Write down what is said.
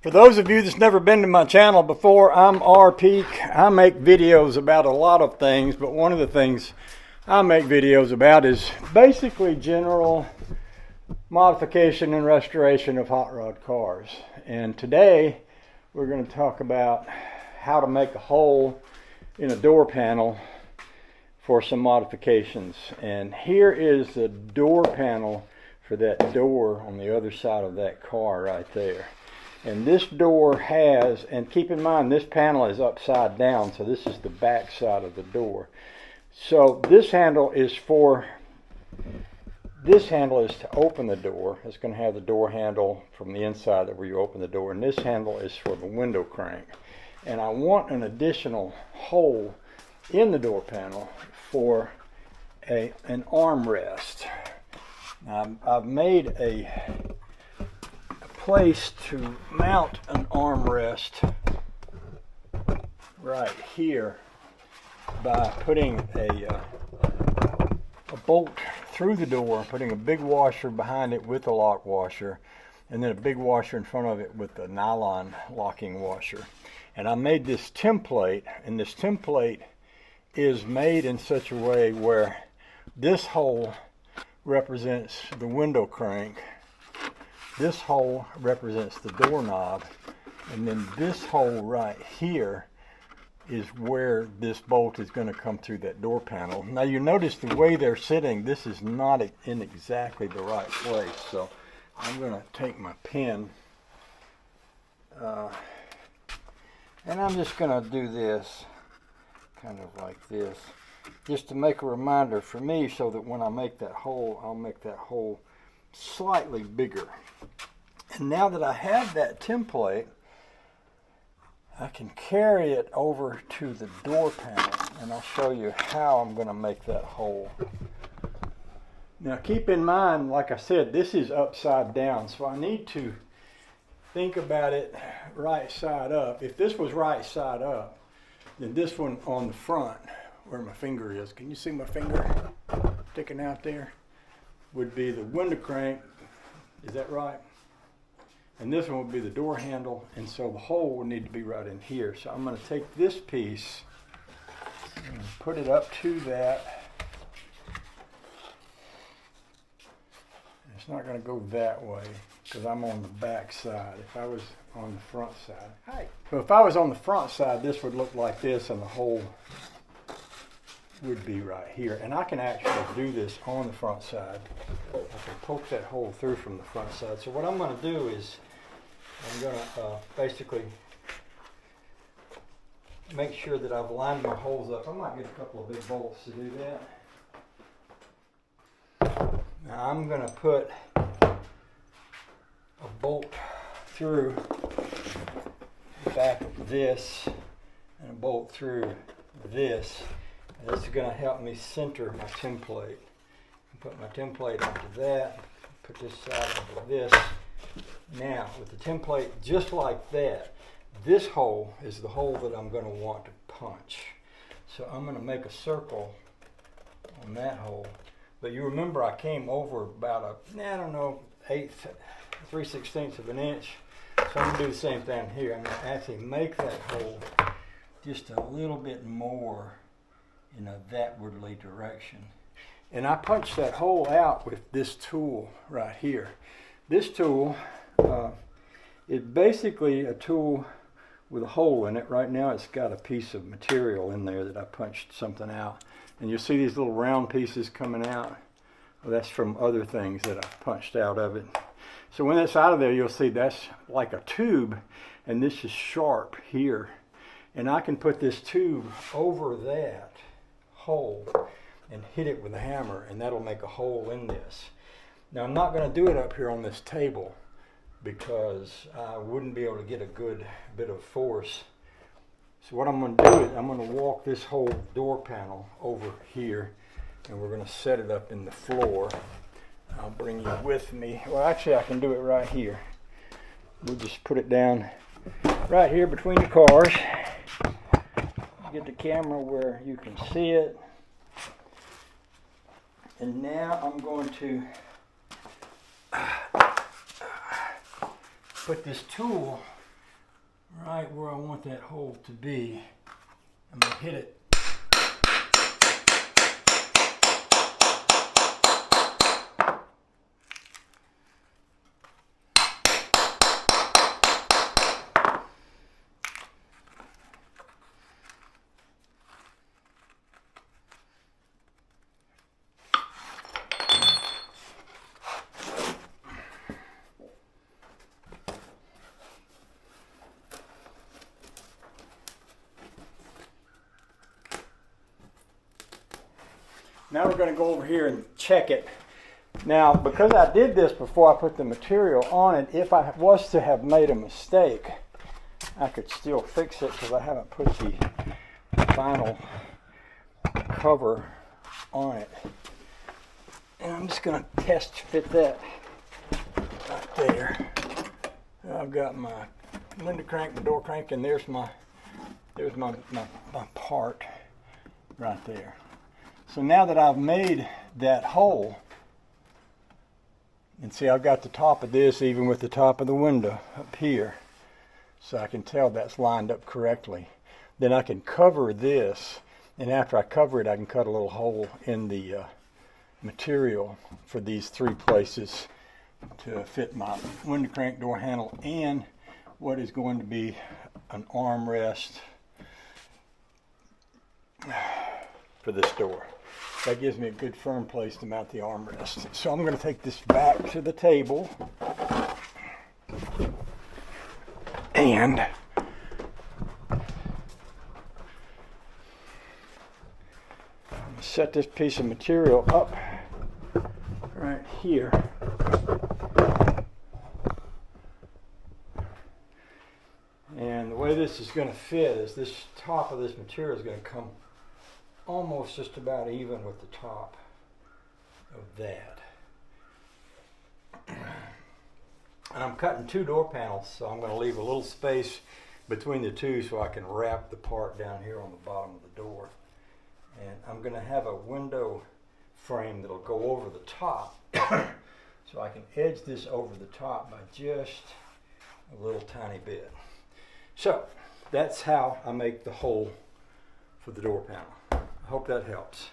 For those of you that's never been to my channel before, I'm R Peak. I make videos about a lot of things, but one of the things I make videos about is basically general modification and restoration of hot rod cars. And today we're going to talk about how to make a hole in a door panel for some modifications. And here is the door panel for that door on the other side of that car right there. And this door has, and keep in mind this panel is upside down, so this is the back side of the door. So this handle is to open the door. It's going to have the door handle from the inside where you open the door, and this handle is for the window crank. And I want an additional hole in the door panel for an armrest. Now, I've made a place to mount an armrest right here by putting a bolt through the door, putting a big washer behind it with a lock washer, and then a big washer in front of it with a nylon locking washer. And I made this template, and this template is made in such a way where this hole represents the window crank, this hole represents the doorknob, and then this hole right here is where this bolt is going to come through that door panel. Now you notice the way they're sitting, this is not in exactly the right place. So I'm going to take my pen and I'm just going to do this kind of like this, just to make a reminder for me, so that when I make that hole, I'll make that hole slightly bigger. And now that I have that template, I can carry it over to the door panel, and I'll show you how I'm going to make that hole. Now keep in mind, like I said, this is upside down, so I need to think about it right side up. If this was right side up, then this one on the front, where my finger is, can you see my finger sticking out there, would be the window crank. Is that right? And this one would be the door handle, and so the hole would need to be right in here. So I'm going to take this piece and put it up to that. It's not going to go that way because I'm on the back side. If I was on the front side. Hi. So if I was on the front side, this would look like this, and the hole would be right here. And I can actually do this on the front side. I can poke that hole through from the front side. So what I'm going to do is I'm going to basically make sure that I've lined my holes up. I might get a couple of big bolts to do that. Now I'm going to put a bolt through the back of this and a bolt through this. And this is going to help me center my template. Put my template onto that, put this side onto this. Now, with the template just like that, this hole is the hole that I'm going to want to punch. So I'm going to make a circle on that hole. But you remember I came over about I don't know, 3/16 of an inch. So I'm going to do the same thing here. I'm going to actually make that hole just a little bit more in a thatwardly direction. And I punch that hole out with this tool right here. This tool is basically a tool with a hole in it. Right now it's got a piece of material in there that I punched something out. And you see these little round pieces coming out. Well, that's from other things that I've punched out of it. So when it's out of there, you'll see that's like a tube, and this is sharp here. And I can put this tube over that hole and hit it with a hammer, and that'll make a hole in this. Now I'm not going to do it up here on this table because I wouldn't be able to get a good bit of force. So what I'm going to do is I'm going to walk this whole door panel over here, and we're going to set it up in the floor. I'll bring you with me. Well, actually I can do it right here. We'll just put it down right here between the cars. Get the camera where you can see it. And now I'm going to put this tool right where I want that hole to be. I'm going to hit it. Now we're going to go over here and check it. Now, because I did this before I put the material on it, if I was to have made a mistake, I could still fix it because I haven't put the final cover on it. And I'm just going to test fit that right there. I've got my window crank, my door crank, and there's my part right there. So now that I've made that hole, and see I've got the top of this even with the top of the window up here, so I can tell that's lined up correctly. Then I can cover this, and after I cover it I can cut a little hole in the material for these three places to fit my window crank, door handle, and what is going to be an armrest for this door. That gives me a good firm place to mount the armrest. So I'm going to take this back to the table and I'm going to set this piece of material up right here. And the way this is going to fit is this top of this material is going to come almost just about even with the top of that. And I'm cutting two door panels, so I'm going to leave a little space between the two so I can wrap the part down here on the bottom of the door. And I'm going to have a window frame that'll go over the top so I can edge this over the top by just a little tiny bit. So that's how I make the hole for the door panel. I hope that helps.